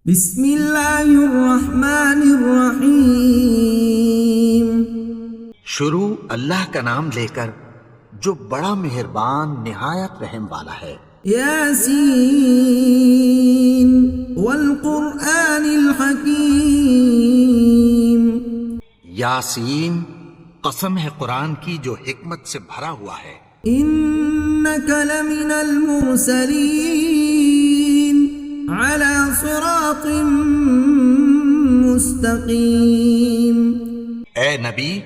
بسم اللہ الرحمن الرحیم۔ شروع اللہ کا نام لے کر جو بڑا مہربان نہایت رحم والا ہے۔ یاسین والقرآن الحکیم۔ یاسین، قسم ہے قرآن کی جو حکمت سے بھرا ہوا ہے۔ انک لمن المرسلین علی صراط مستقیم۔ اے نبی،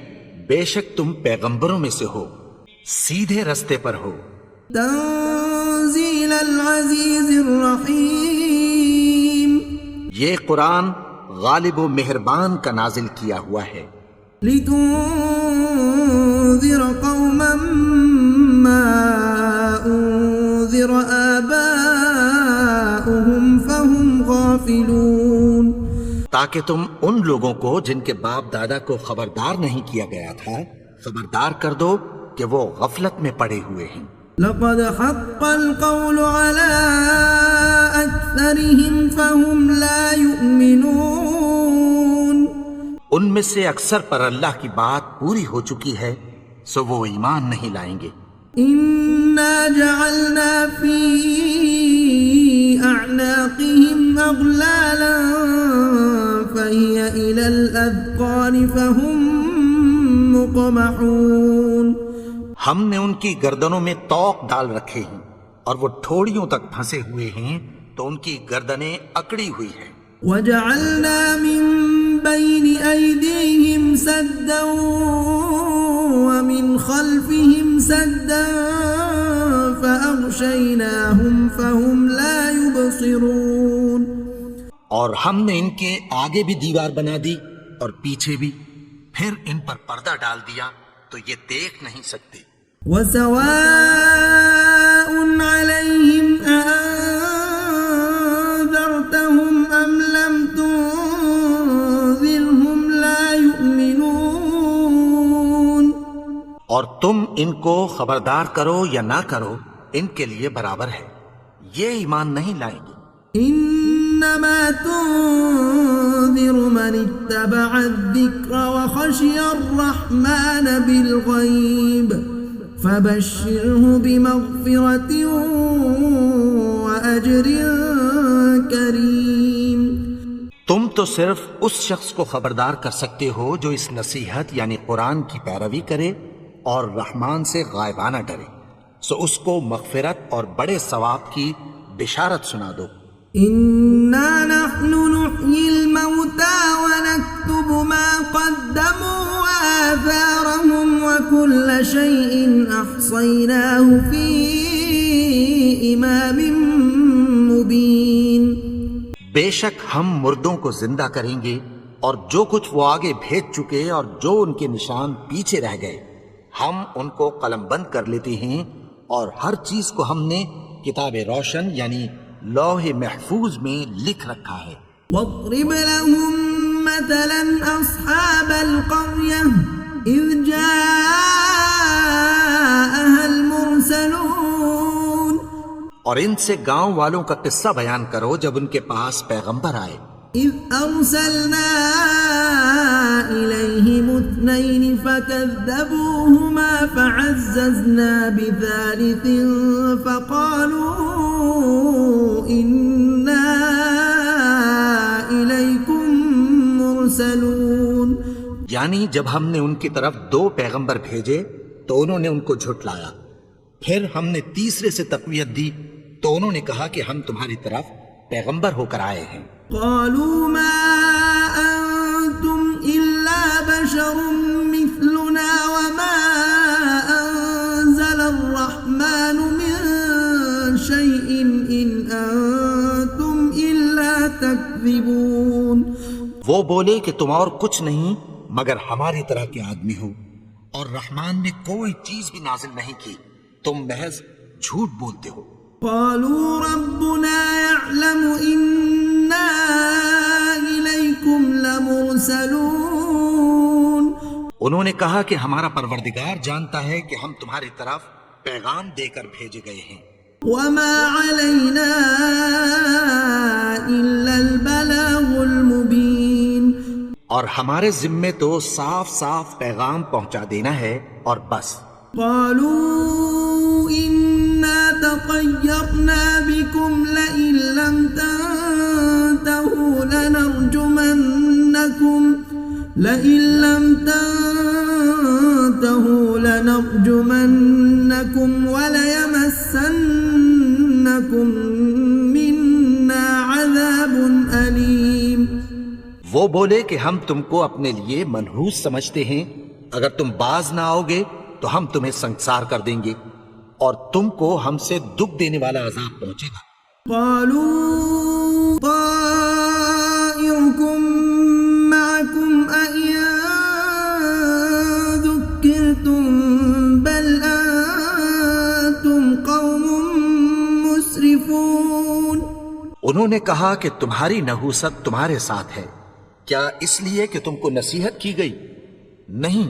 بے شک تم پیغمبروں میں سے ہو، سیدھے رستے پر ہو۔ تنزیل العزیز الرحیم۔ یہ قرآن غالب و مہربان کا نازل کیا ہوا ہے۔ لتنذر قوما ما انذر آباؤهم فهم غافلون۔ تاکہ تم ان لوگوں کو جن کے باپ دادا کو خبردار نہیں کیا گیا تھا خبردار کر دو کہ وہ غفلت میں پڑے ہوئے ہیں۔ لقد حق القول على أكثرهم فهم لا يؤمنون۔ ان میں سے اکثر پر اللہ کی بات پوری ہو چکی ہے سو وہ ایمان نہیں لائیں گے۔ إنا جعلنا في أعناقهم أغلالا فهي إلى الأذقان فهم مقمحون۔ ہم نے ان کی گردنوں میں طوق ڈال رکھے ہیں اور وہ ٹھوڑیوں تک پھنسے ہوئے ہیں تو ان کی گردنیں اکڑی ہوئی ہیں۔ وجعلنا من بين أيديهم سدا ومن خلفهم سدا فأغشيناهم فهم لا يبصرون۔ اور ہم نے ان کے آگے بھی دیوار بنا دی اور پیچھے بھی، پھر ان پر پردہ ڈال دیا تو یہ دیکھ نہیں سکتے۔ وسواء عليهم أأنذرتهم أم لم تنذرهم لا يؤمنون۔ اور تم ان کو خبردار کرو یا نہ کرو ان کے لیے برابر ہے، یہ ایمان نہیں لائیں گے۔ انما تنذر من اتبع الذکر وخشی الرحمن بالغیب فبشره بمغفرة وأجر کریم۔ تم تو صرف اس شخص کو خبردار کر سکتے ہو جو اس نصیحت یعنی قرآن کی پیروی کرے اور رحمان سے غائبانہ ڈرے، سو اس کو مغفرت اور بڑے ثواب کی بشارت سنا دو۔ انا نحن نحيي الموتى ونكتب ما قدموا وآثارهم وكل شيء أحصيناه في إمام مبين۔ بے شک ہم مردوں کو زندہ کریں گے اور جو کچھ وہ آگے بھیج چکے اور جو ان کے نشان پیچھے رہ گئے ہم ان کو قلم بند کر لیتے ہیں، اور ہر چیز کو ہم نے کتاب روشن یعنی لوح محفوظ میں لکھ رکھا ہے۔ واضرب لهم مثلا أصحاب القرية إذ جاءها المرسلون۔ اور ان سے گاؤں والوں کا قصہ بیان کرو جب ان کے پاس پیغمبر آئے۔ إذ أرسلنا إليهم اثنين فكذبوهما فعززنا بثالث فقالوا إنا إليكم مرسلون۔ یعنی جب ہم نے ان کی طرف دو پیغمبر بھیجے تو انہوں نے ان کو جھٹلایا، پھر ہم نے تیسرے سے تقویت دی تو انہوں نے کہا کہ ہم تمہاری طرف پیغمبر ہو کر آئے ہیں۔ قالوا ما أنتم إلا بشر مثلنا وما أنزل الرحمن من شيء إن أنتم إلا تكذبون۔ وہ بولے کہ تم اور کچھ نہیں مگر ہماری طرح کے آدمی ہو، اور رحمان نے کوئی چیز بھی نازل نہیں کی، تم محض جھوٹ بولتے ہو۔ قالوا ربنا يعلم إنا إليكم لمرسلون۔ انہوں نے کہا کہ ہمارا پروردگار جانتا ہے کہ ہم تمہاری طرف پیغام دے کر بھیجے گئے ہیں۔ وما علينا إلا البلاغ اور ہمارے ذمے تو صاف صاف پیغام پہنچا دینا ہے اور بس. قالوا إنا تطيرنا بكم لئن لم تنتهوا لنرجمنكم وليمسنكم منا عذاب أليم. وہ بولے کہ ہم تم کو اپنے لیے منحوس سمجھتے ہیں، اگر تم باز نہ آؤ گے تو ہم تمہیں سنسار کر دیں گے اور تم کو ہم سے دکھ دینے والا عذاب پہنچے گا. قالوا طائركم معكم أئن ذكرتم بل أنتم قوم مسرفون. انہوں نے کہا کہ تمہاری نحوست تمہارے ساتھ ہے، کیا اس لیے کہ تم کو نصیحت کی گئی؟ نہیں،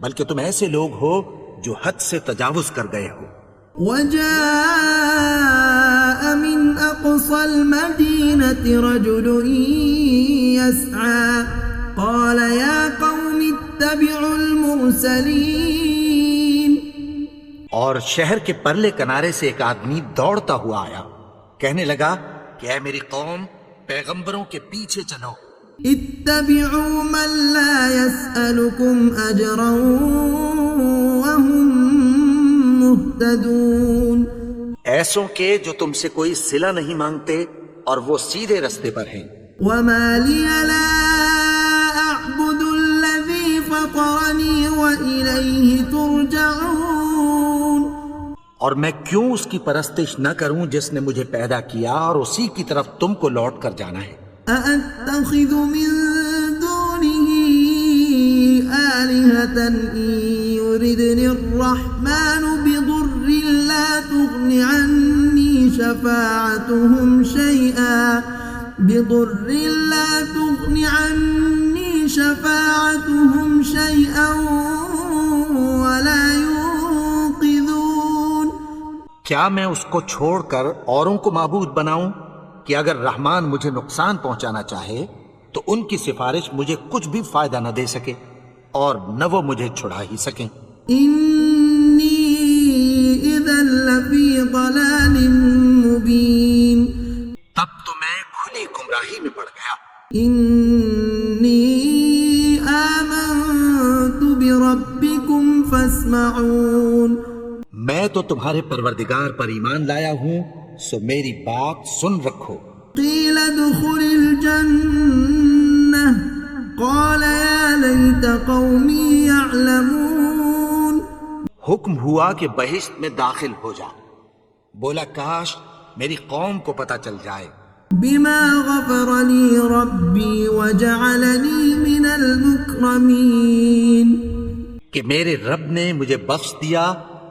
بلکہ تم ایسے لوگ ہو جو حد سے تجاوز کر گئے ہو. وجاء من أقصى المدينة رجل يسعى قال يا قوم اتبعوا المرسلين. اور شہر کے پرلے کنارے سے ایک آدمی دوڑتا ہوا آیا، کہنے لگا کہ اے میری قوم، پیغمبروں کے پیچھے چلو. اتبعوا من لا يسألكم أجرا وهم مهتدون. ایسوں کے جو تم سے کوئی صلہ نہیں مانگتے اور وہ سیدھے رستے پر ہیں. وما لي لا أعبد الذي فطرني وإليه ترجعون. اور میں کیوں اس کی پرستش نہ کروں جس نے مجھے پیدا کیا اور اسی کی طرف تم کو لوٹ کر جانا ہے. أأتخذ من دونه آلهة إن يردني الرحمن بضر لا تغن عني شفاعتهم شيئا ولا ينقذون. کیا میں اس کو چھوڑ کر اوروں کو معبود بناؤں کہ اگر رحمان مجھے نقصان پہنچانا چاہے تو ان کی سفارش مجھے کچھ بھی فائدہ نہ دے سکے اور نہ وہ مجھے چھڑا ہی سکیں. انی اذا لفی ضلال مبین. تب تو میں کھلی گمراہی میں پڑ گیا. انی آمنت بربکم فاسمعون. میں تو تمہارے پروردگار پر ایمان لایا ہوں، سو میری بات سن رکھو. قیل ادخل الجنہ قال یا لیت قومی یعلمون. حکم ہوا کہ بہشت میں داخل ہو جا. بولا کاش میری قوم کو پتہ چل جائے. بما غفر لی ربی وجعلنی من المکرمین. کہ میرے رب نے مجھے بخش دیا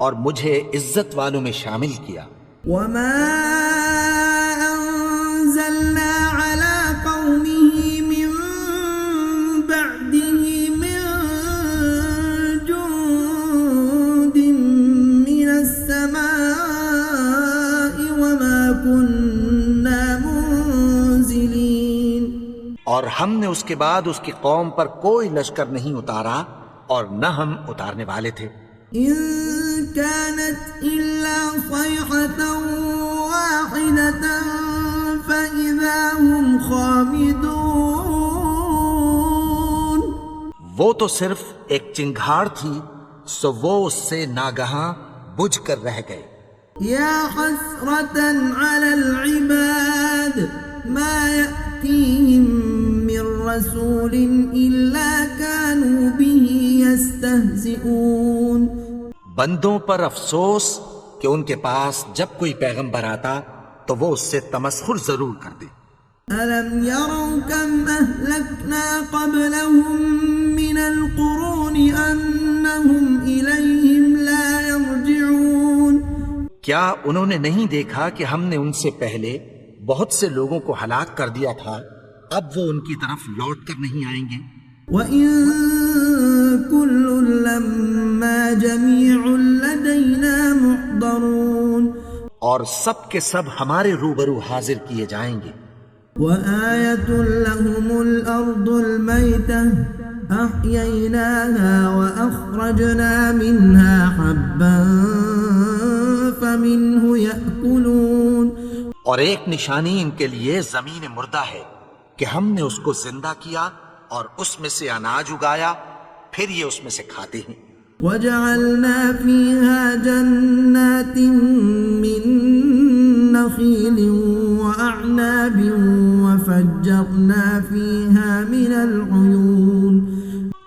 اور مجھے عزت والوں میں شامل کیا. وما أنزلنا على قومه من بعده من جند من السماء وما كنا منزلين. اور ہم نے اس کے بعد اس کی قوم پر کوئی لشکر نہیں اتارا اور نہ ہم اتارنے والے تھے. إن كانت إلا صيحة واحدة فإذا هم خامدون. وہ تو صرف ایک چنگھاڑ تھی، سو وہ اس سے ناگہاں بجھ کر رہ گئے. يا حسرة على العباد ما يأتيهم من رسول إلا كانوا به يستهزئون. بندوں پر افسوس کہ ان کے پاس جب کوئی پیغمبر آتا تو وہ اس سے تمسخر ضرور کرتے. ألم يروا كم أهلكنا قبلهم من القرون أنهم إليهم لا يرجعون. کیا انہوں نے نہیں دیکھا کہ ہم نے ان سے پہلے بہت سے لوگوں کو ہلاک کر دیا تھا، اب وہ ان کی طرف لوٹ کر نہیں آئیں گے. وَإِن كُلٌّ لَّمَّا جَمِيعٌ لَّدَيْنَا مُحْضَرُونَ. اور سب کے سب ہمارے روبرو حاضر کیے جائیں گے. وَآيَةٌ لَّهُمُ الأرض الميتة أحييناها وأخرجنا منها حبا فمنه يأكلون. اور ایک نشانی ان کے لیے زمین مردہ ہے کہ ہم نے اس کو زندہ کیا اور اس میں سے اناج اگایا، پھر یہ اس میں سے کھاتے ہیں. وجعلنا فيها جنات من نخيل وأعناب وفجرنا فيها من العيون.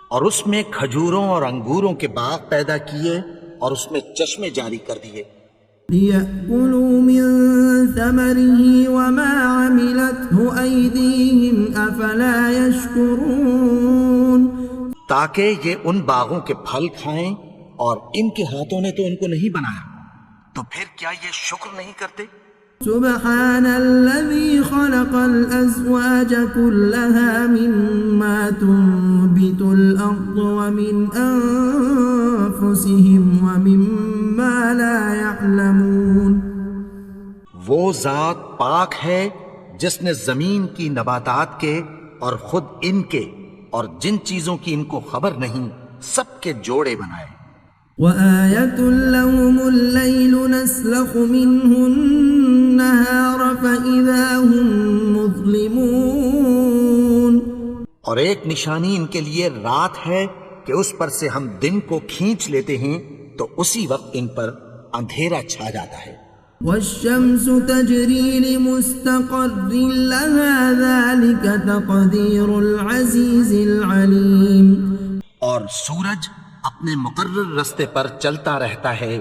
اور اس میں کھجوروں اور انگوروں کے باغ پیدا کیے اور اس میں چشمے جاری کر دیے. ليأكلوا من ثمره وما عملته أيديهم أفلا يشكرون. تاکہ یہ ان باغوں کے پھل کھائیں اور ان کے ہاتھوں نے تو ان کو نہیں بنایا، تو پھر کیا یہ شکر نہیں کرتے؟ سبحان الذي خلق الأزواج كلها مما تنبت الأرض ومن أنفسهم ومما لا يعلمون. وہ ذات پاک ہے جس نے زمین کی نباتات کے اور خود ان کے اور جن چیزوں کی ان کو خبر نہیں سب کے جوڑے بنائے. وآية لهم الليل نسلخ منه النهار فإذا هم مظلمون. اور ایک نشانی ان کے لیے رات ہے کہ اس پر سے ہم دن کو کھینچ لیتے ہیں تو اسی وقت ان پر اندھیرا چھا جاتا ہے. والشمس تجري لمستقر لها ذلك تقدير العزيز العليم. اور سورج اپنے مقرر رستے پر چلتا رہتا ہے،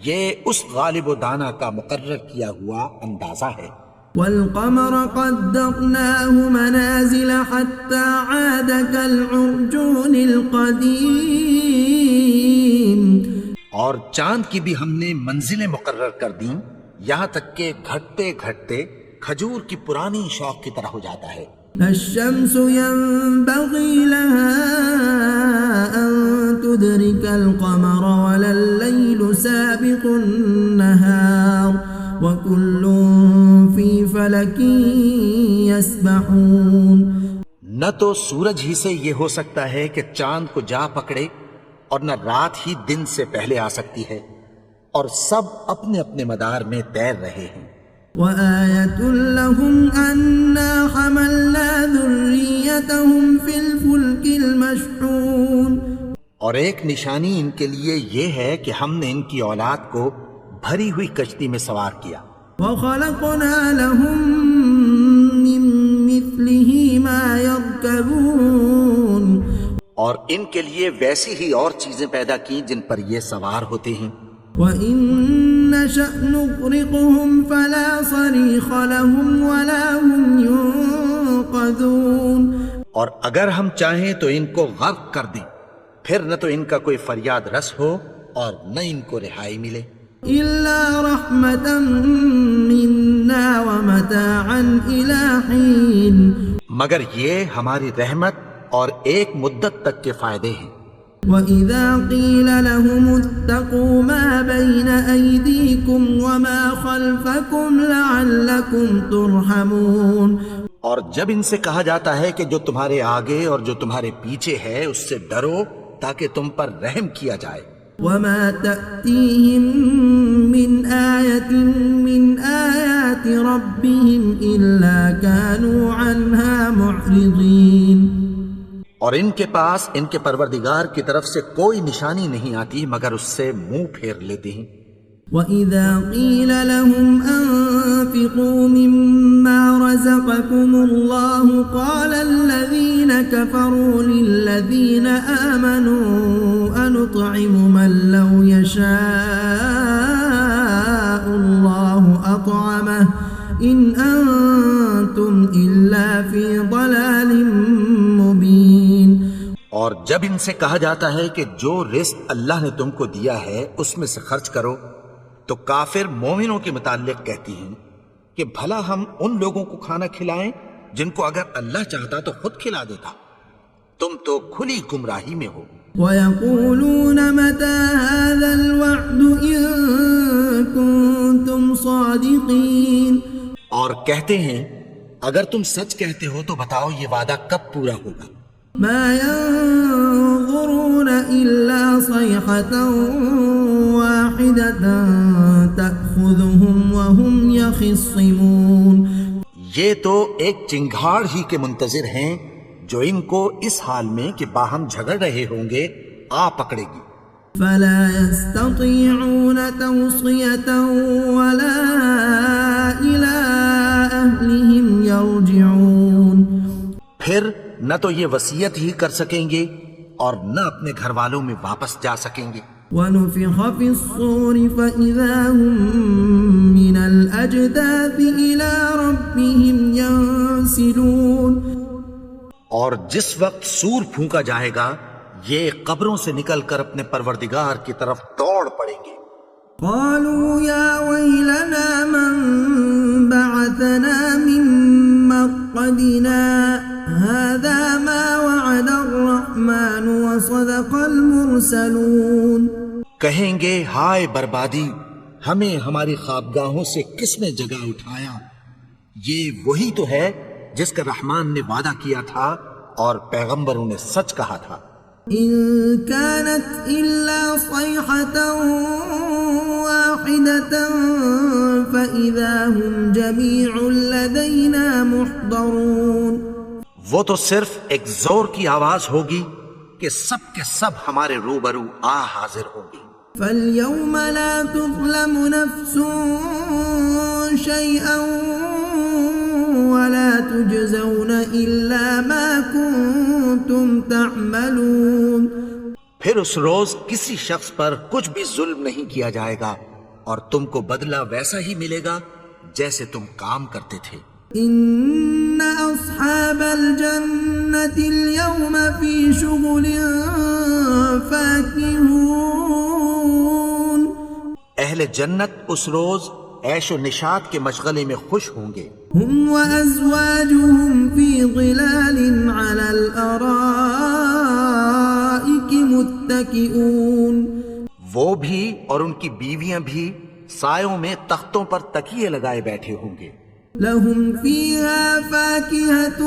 یہ اس غالب و دانا کا مقرر کیا ہوا اندازہ ہے. والقمر قدرناه منازل حتى عاد كالعرجون القديم. اور چاند کی بھی ہم نے منزلیں مقرر کر دیں یہاں تک کہ گھٹتے گھٹتے کھجور کی پرانی شوق کی طرح ہو جاتا ہے. الشمس ينبغي لها أن تدرك القمر ولا الليل سابق النهار وكل في فلك يسبحون. نہ تو سورج ہی سے یہ ہو سکتا ہے کہ چاند کو جا پکڑے اور نہ رات ہی دن سے پہلے آ سکتی ہے، اور سب اپنے اپنے مدار میں تیر رہے ہیں. وآية لهم أنا حملنا ذريتهم في الفلك المشحون. اور ایک نشانی ان کے لیے یہ ہے کہ ہم نے ان کی اولاد کو بھری ہوئی کشتی میں سوار کیا. وخلقنا لهم من مثله ما يركبون. اور ان کے لیے ویسی ہی اور چیزیں پیدا کی جن پر یہ سوار ہوتے ہیں. وَإِن نَّشَأْ نُغْرِقْهُمْ فَلَا صَرِيخَ لَهُمْ وَلَا هُمْ يُنقَذُونَ. اور اگر ہم چاہیں تو ان کو غرق کر دیں، پھر نہ تو ان کا کوئی فریاد رس ہو اور نہ ان کو رہائی ملے. إِلَّا رَحْمَةً مِنَّا وَمَتَاعًا إِلَى حِينٍ. مگر یہ ہماری رحمت اور ایک مدت تک کے فائدے ہیں. وَإِذَا قِيلَ لَهُمُ اتَّقُوا مَا بَيْنَ أَيْدِيكُمْ وَمَا خَلْفَكُمْ لَعَلَّكُمْ تُرْحَمُونَ. اور جب ان سے کہا جاتا ہے کہ جو تمہارے آگے اور جو تمہارے پیچھے ہے اس سے ڈرو تاکہ تم پر رحم کیا جائے. وَمَا تَأْتِيهِم مِّنْ آيَةٍ مِّنْ آيَاتِ رَبِّهِمْ إِلَّا كَانُوا عَنْهَا مُعْرِضِينَ. اور ان کے پاس ان کے پروردگار کی طرف سے کوئی نشانی نہیں آتی مگر اس سے منہ پھیر لیتے ہیں. وَإِذَا قِيلَ لَهُمْ أَنفِقُوا مِمَّا رَزَقَكُمُ اللَّهُ قَالَ الَّذِينَ كَفَرُوا لِلَّذِينَ آمَنُوا أَنُطْعِمُ مَن لَّوْ يَشَاءُ اللَّهُ أَطْعَمَهُ إِنْ أَنتُمْ إِلَّا فِي ضَلَالٍ مُبِينٍ. اور جب ان سے کہا جاتا ہے کہ جو رزق اللہ نے تم کو دیا ہے اس میں سے خرچ کرو تو کافر مومنوں کے متعلق کہتی ہیں کہ بھلا ہم ان لوگوں کو کھانا کھلائیں جن کو اگر اللہ چاہتا تو خود کھلا دیتا. تم تو کھلی گمراہی میں ہو. وَيَقُولُونَ مَتَى هَذَا الْوَعْدُ إِن كُنتُمْ صَادِقِينَ. اور کہتے ہیں اگر تم سچ کہتے ہو تو بتاؤ یہ وعدہ کب پورا ہوگا؟ ما ينظرون إلا صيحة واحدة تأخذهم وهم يخصمون. یہ تو ایک چنگھاڑ ہی کے منتظر ہیں جو ان کو اس حال میں کہ باہم جھگڑ رہے ہوں گے آ پکڑے گی. فلا يستطيعون توصية ولا إلى أهلهم يرجعون. پھر نہ تو یہ وصیت ہی کر سکیں گے اور نہ اپنے گھر والوں میں واپس جا سکیں گے. ونفخ في الصور فإذا هم من الأجداث إلى ربهم ينسلون. اور جس وقت سور پھونکا جائے گا یہ قبروں سے نکل کر اپنے پروردگار کی طرف دوڑ پڑیں گے. قالوا يا ويلنا من بعثنا من مرقدنا هذا ما وعد الرحمن وصدق المرسلون. کہیں گے ہائے بربادی، ہمیں ہماری خوابگاہوں سے کس نے جگہ اٹھایا؟ یہ وہی تو ہے جس کا رحمان نے وعدہ کیا تھا اور پیغمبروں نے سچ کہا تھا. إن كانت إلا صيحة واحدة فإذا هم جميع لدينا محضرون. وہ تو صرف ایک زور کی آواز ہوگی کہ سب کے سب ہمارے روبرو آ حاضر ہوں گی. فاليوم لا تظلم نفس شيئا ولا تجزون إلا ما كنتم تعملون. پھر اس روز کسی شخص پر کچھ بھی ظلم نہیں کیا جائے گا اور تم کو بدلہ ویسا ہی ملے گا جیسے تم کام کرتے تھے. إن أصحاب الجنة اليوم في شغل فاكهون. اہل جنت اس روز عیش و نشاط کے مشغلے میں خوش ہوں گے. هم وأزواجهم في ظلال على الأرائك متكئون. وہ بھی اور ان کی بیویاں بھی سایوں میں تختوں پر تکیے لگائے بیٹھے ہوں گے. لهم فيها فاكهة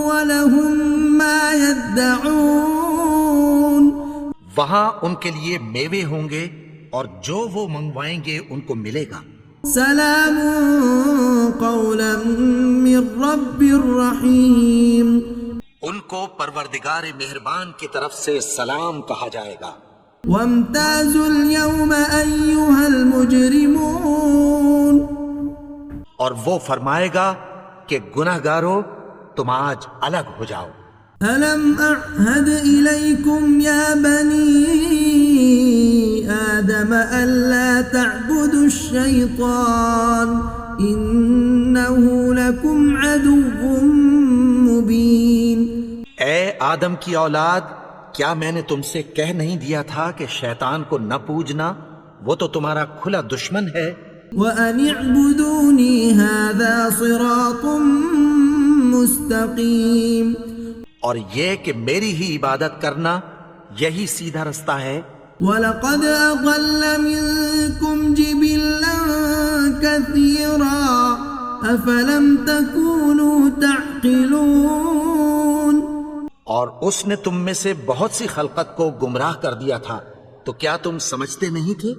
ولهم ما يدعون. وہاں ان کے لیے میوے ہوں گے اور جو وہ منگوائیں گے ان کو ملے گا. سلام قولا من رب رحیم. ان کو پروردگار مہربان کی طرف سے سلام کہا جائے گا. وامتازوا اليوم أيها المجرمون. اور وہ فرمائے گا کہ گناہگارو تم آج الگ ہو جاؤ. ألم أعهد إليكم يا بني آدم ألا تعبدوا الشيطان إنه لكم عدو مبين. اے آدم کی اولاد، کیا میں نے تم سے کہہ نہیں دیا تھا کہ شیطان کو نہ پوجنا، وہ تو تمہارا کھلا دشمن ہے. وَأَنِ اعْبُدُونِي هَذَا صِرَاطٌ مُسْتَقِيمٌ. اور یہ کہ میری ہی عبادت کرنا یہی سیدھا رستہ ہے. وَلَقَدْ أَضَلَّ مِنكُمْ جِبِلًّا كَثِيرًا أَفَلَمْ تَكُونُوا تَعْقِلُونَ. اور اس نے تم میں سے بہت سی خلقت کو گمراہ کر دیا تھا، تو کیا تم سمجھتے نہیں تھے؟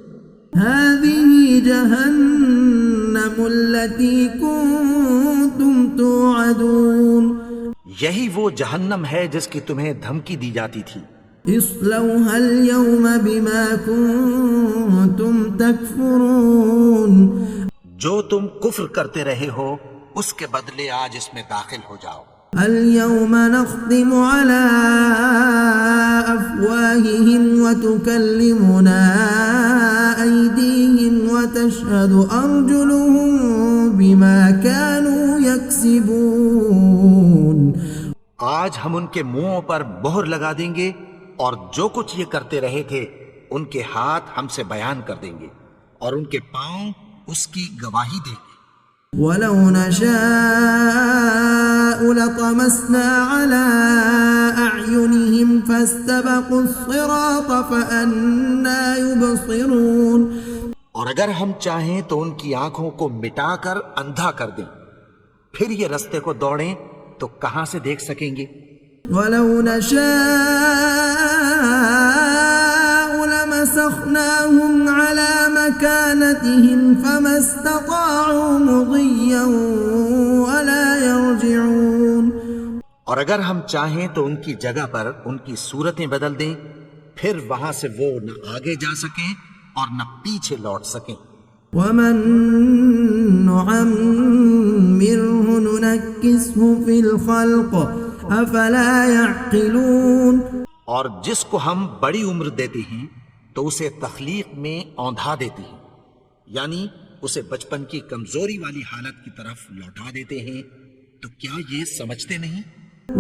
هَذِهِ جَهَنَّمُ الَّتِي كُنتُمْ تُوعَدُونَ. یہی وہ جہنم ہے جس کی تمہیں دھمکی دی جاتی تھی. اصلوها اليوم بما كنتم تكفرون. جو تم کفر کرتے رہے ہو اس کے بدلے آج اس میں داخل ہو جاؤ. اليوم نختم على أفواههم وتكلمنا أيديهم وتشهد أرجلهم بما كانوا يكسبون. آج ہم ان کے منہوں پر مہر لگا دیں گے اور جو کچھ یہ کرتے رہے تھے ان کے ہاتھ ہم سے بیان کر دیں گے اور ان کے پاؤں اس کی گواہی دیں گے. وَلَوْ نَشَاءُ لَطَمَسْنَا عَلَىٰ أَعْيُنِهِمْ فَاسْتَبَقُوا الصِّرَاطَ فَأَنَّىٰ يُبْصِرُونَ. اور اگر ہم چاہیں تو ان کی آنکھوں کو مٹا کر اندھا کر دیں، پھر یہ رستے کو دوڑیں تو کہاں سے دیکھ سکیں گے؟ ولو نشاء لمسخناهم على مكانتهم فما استطاعوا مضيا ولا يرجعون. اور اگر ہم چاہیں تو ان کی جگہ پر ان کی صورتیں بدل دیں، پھر وہاں سے وہ نہ آگے جا سکیں اور نہ پیچھے لوٹ سکیں. ومن نعمره ننكسه في الخلق افلا يعقلون. اور جس کو ہم بڑی عمر دیتے ہیں تو اسے تخلیق میں اوندھا دیتے ہیں، یعنی اسے بچپن کی کمزوری والی حالت کی طرف لوٹا دیتے ہیں. تو کیا یہ سمجھتے نہیں؟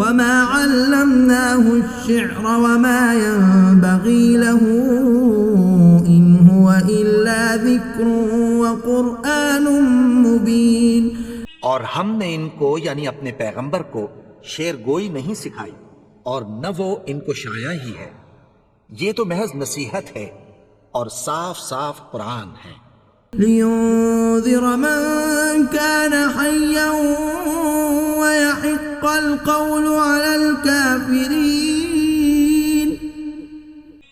وما علمناه الشعر وما ينبغي له إن هو إلا ذكر وقرآن مبين. اور ہم نے ان کو یعنی اپنے پیغمبر کو شعر گوئی نہیں سکھائی اور نہ وہ ان کو شاعری ہی ہے، یہ تو محض نصیحت ہے اور صاف صاف قرآن ہے. لينذر من كان حيا ويحق القول على الكافرين.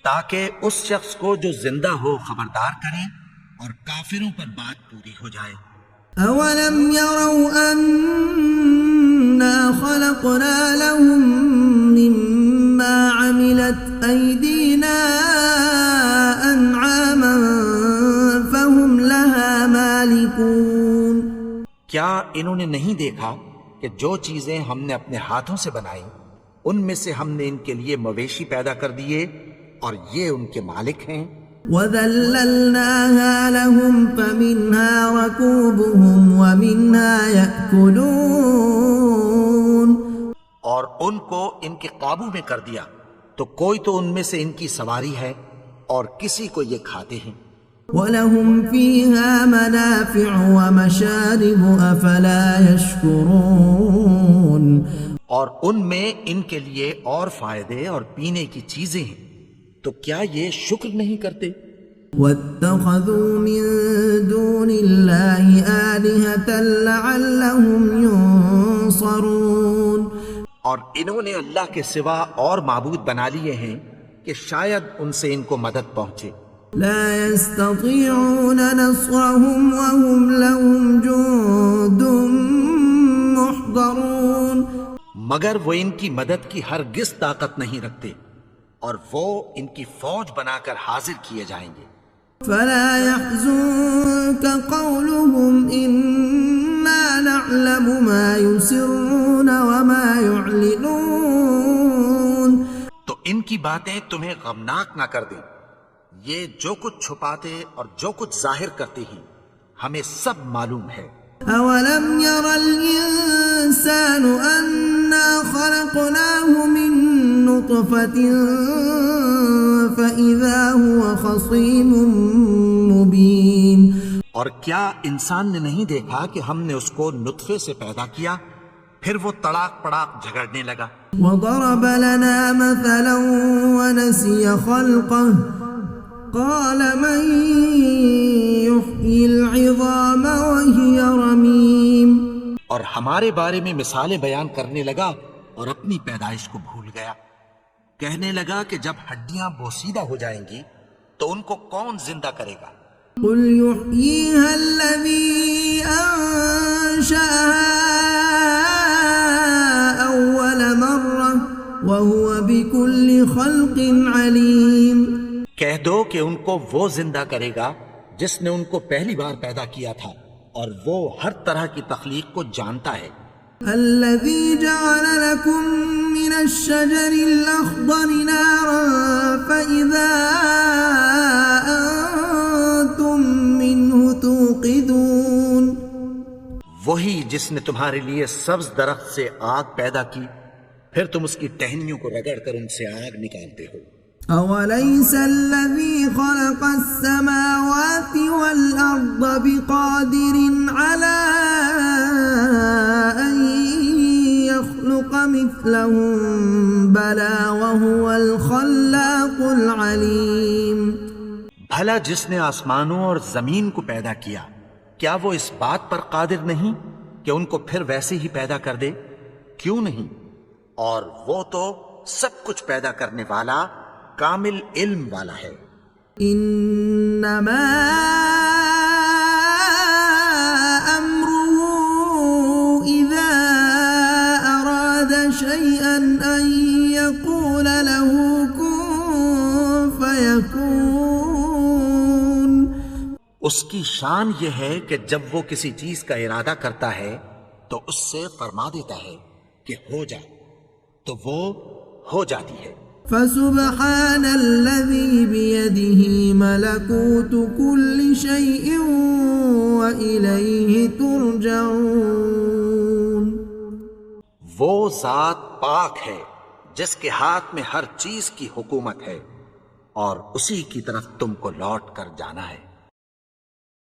تاکہ اس شخص کو جو زندہ ہو خبردار کریں اور کافروں پر بات پوری ہو جائے. أولم يروا أنا خلقنا لهم مما عملت أيدينا أنعاما فهم لها مالكون. کیا انہوں نے نہیں دیکھا کہ جو چیزیں ہم نے اپنے ہاتھوں سے بنائی ان میں سے ہم نے ان کے لیے مویشی پیدا کر دیے اور یہ ان کے مالک ہیں. وَذَلَّلْنَاهَا لَهُمْ فَمِنْهَا رَكُوبُهُمْ وَمِنْهَا يَأْكُلُونَ. اور ان کو ان کے قابو میں کر دیا تو کوئی تو ان میں سے ان کی سواری ہے اور کسی کو یہ کھاتے ہیں. وَلَهُمْ فِيهَا مَنَافِعُ وَمَشَارِبُ أَفَلَا يَشْكُرُونَ. اور ان میں ان کے لیے اور فائدے اور پینے کی چیزیں ہیں، تو کیا یہ شکر نہیں کرتے؟ وَاتَّخَذُوا مِن دُونِ اللَّهِ آلِهَةً لَعَلَّهُمْ يُنصَرُونَ. اور انہوں نے اللہ کے سوا اور معبود بنا لیے ہیں کہ شاید ان سے ان کو مدد پہنچے. لا يستطيعون نصرهم وهم لهم جند محضرون. مگر وہ ان کی مدد کی ہرگز طاقت نہیں رکھتے اور وہ ان کی فوج بنا کر حاضر کیے جائیں گے. فلا يحزنك قولهم إنا نعلم ما يسرون وما يعلنون. تو ان کی باتیں تمہیں غمناک نہ کر دیں، یہ جو کچھ چھپاتے اور جو کچھ ظاہر کرتے ہیں ہمیں سب معلوم ہے. أولم ير الإنسان أنا خلقناه من نطفة فإذا هو خصيم مبين. اور کیا انسان نے نہیں دیکھا کہ ہم نے اس کو نطفے سے پیدا کیا پھر وہ تڑاک پڑاک جھگڑنے لگا. وضرب لنا مثلا ونسي خلقه قال من يحيي العظام وهي رميم. اور ہمارے بارے میں مثالیں بیان کرنے لگا اور اپنی پیدائش کو بھول گیا. کہنے لگا کہ جب ہڈیاں بوسیدہ ہو جائیں گی تو ان کو کون زندہ کرے گا؟ قل يحييها الذي أنشأها أول مرة وهو بكل خلق عليم. کہہ دو کہ ان کو وہ زندہ کرے گا جس نے ان کو پہلی بار پیدا کیا تھا اور وہ ہر طرح کی تخلیق کو جانتا ہے. الذي جعل لكم من الشجر الأخضر نارا فإذا أنتم منه توقدون. وہی جس نے تمہارے لیے سبز درخت سے آگ پیدا کی پھر تم اس کی ٹہنیوں کو رگڑ کر ان سے آگ نکالتے ہو. أوليس الذي خلق السماوات والأرض بقادر على أن يخلق مثلهم بلى وهو الخلاق العليم. بھلا جس نے آسمانوں اور زمین کو پیدا کیا کیا وہ اس بات پر قادر نہیں کہ ان کو پھر ویسے ہی پیدا کر دے؟ کیوں نہیں؟ اور وہ تو سب کچھ پیدا کرنے والا کامل علم والا ہے۔ انما امره اذا اراد شيئا ان يقول له كن فيكون۔ اس کی شان یہ ہے کہ جب وہ کسی چیز کا ارادہ کرتا ہے تو اس سے فرما دیتا ہے کہ ہو جا، تو وہ ہو جاتی ہے۔ فسبحان الذي بيده ملكوت كل شيء وإليه ترجعون۔ وہ ذات پاک ہے جس کے ہاتھ میں ہر چیز کی حکومت ہے، اور اسی کی طرف تم کو لوٹ کر جانا ہے۔